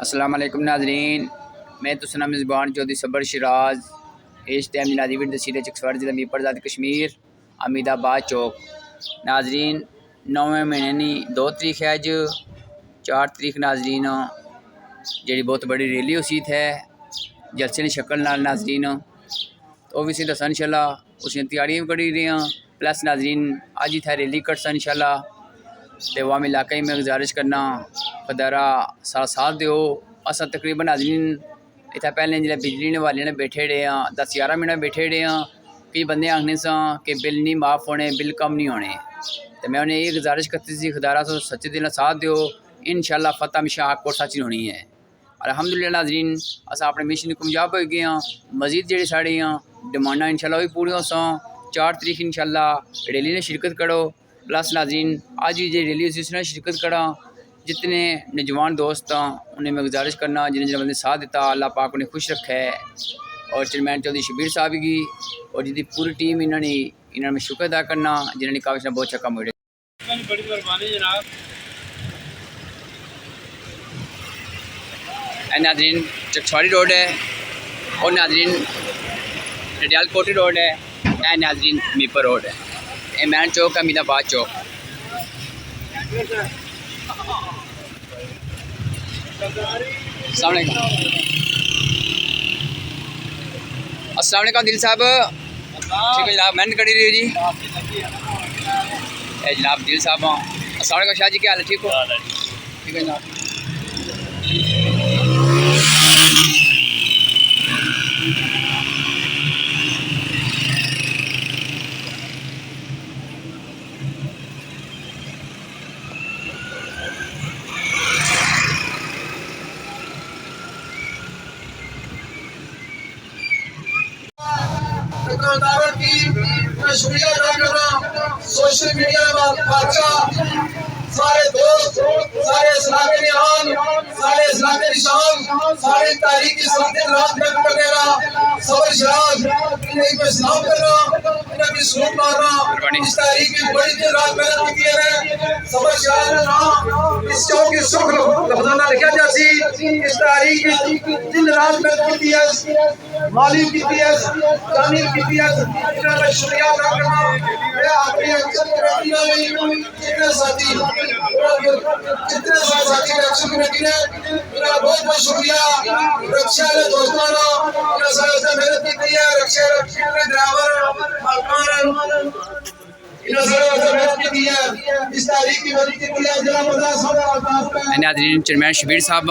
अस्सलाम वालेकुम नाज़रीन, मैं तुसना मेज़बान चौधरी सबर शिराज इस टाइम नादी विद तहसील चकसवाड़ जिला मीरपुर आज़ाद कश्मीर अमीदाबाद चौक। नाज़रीन 9वें महीने नी 2 तरीक है, अज 4 तरीक नाज़रीन जी बहुत बड़ी रैली उसी थे जलसे की शक्ल नाल नाज़रीन तो भी दसा इंशाल्लाह उसकी तैयारियां भी करी रही हैं। प्लस नाज़रीन अज इतना रैली कटसा इंशाल्लाह तो वाम इलाके में गुजारिश करना खुदारा साथ दो। अस तकरीबन नाज़रीन इतना पहले जो बिजली वाले ने बैठे रहे हैं 10-11 मिनट बैठे रहे हैं। कई बंदे आखने सा कि बिल नहीं माफ़ होने, बिल कम नहीं होने, तो मैं उन्हें ये गुजारिश करती थी खुदारा तो सच्चे दिल साथ दो। इंशाल्लाह फतह हमेशा हक और सच होनी है। अल्हम्दुलिल्लाह नाज़रीन अस अपने मिशन कामयाब हो गए हैं। मजीद जी साड़ियाँ डिमांडा इंशाल्लाह भी पूरी हों। 4 तरीक इंशाल्लाह रैली ने शिरकत करो। प्लस नाज़रीन आज भी जो रैली उसी उसने शिरकत करा। जितने नौजवान दोस्त हैं उन्हें मैं गुजारिश करना जिन्हें जिन्हें बंदे साथ दिता अल्लाह पाक उन्हें खुश रखे है। और चेयरमैन चौधरी शबीर साहब की और जिसकी पूरी टीम इन्होंने में शुक्र अदा करना जिन्होंने काफ़ी बहुत अच्छा काम हो। बड़ी मेहरबानी जनाब। नाज़रीन चकसवाड़ी रोड है और नाज़रीन रडियाल कोटी रोड है, ए नाज़रीन मीरपुर रोड है, ए मैन चौक अमीदाबाद चौक। अस्सलाम वालेकुम दिल साहब, ठीक है जनाब, मेहनत करी रही है जी। ए जनाब दिल साहब, अस्सलाम वालेकुम शाह जी, क्या हाल है, ठीक हो? ठीक है जनाब। दुकानदारों की मैं शुक्रिया अदा कर रहा हूँ। सोशल मीडिया बादशाह, सारे दोस्त, सारे इस्लामी निहाल, सारे इस्लामी निशान, सारे तारीखी साथी रात में वगैरह सबर शराब इन्हें मैं सलाम कर रहा हूँ, इन्हें भी सलूट मार रहा हूँ। इस तारीख की बड़ी देर रात मेहनत की है सबर शराब ने नाम इस चौक की सुख लफजाना लिखा जाती। इस तारीख की दिन रात मेहनत की है, माली की है, जानी की है, इन्हें मैं शुक्रिया अदा कर रहा हूँ। मैं आपकी अक्सर करती हूँ जितने साथी एक्शन कमेटी ने मेरा बहुत बहुत शुक्रिया। रक्षा ने दोस्तों ने सारे मेहनत की है, रक्षा के ड्राइवर मकान इस तारीख की मदद की है जिला मदद नाज़रीन चेयरमैन शबीर साहब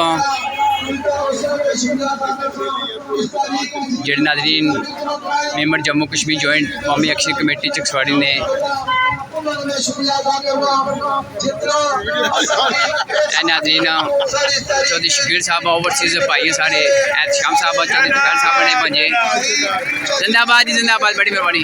जेडे नाज़रीन मेंबर जम्मू कश्मीर जॉइंट कौमी एक्शन कमेटी चकसवाड़ी ने नाज़रीन चौधरी शबीर साहब ओवरसीज भाई साढ़े शाम साहब चौधरी दुकान साहब ने बजे जिंदाबाद, बड़ी मेहरबानी।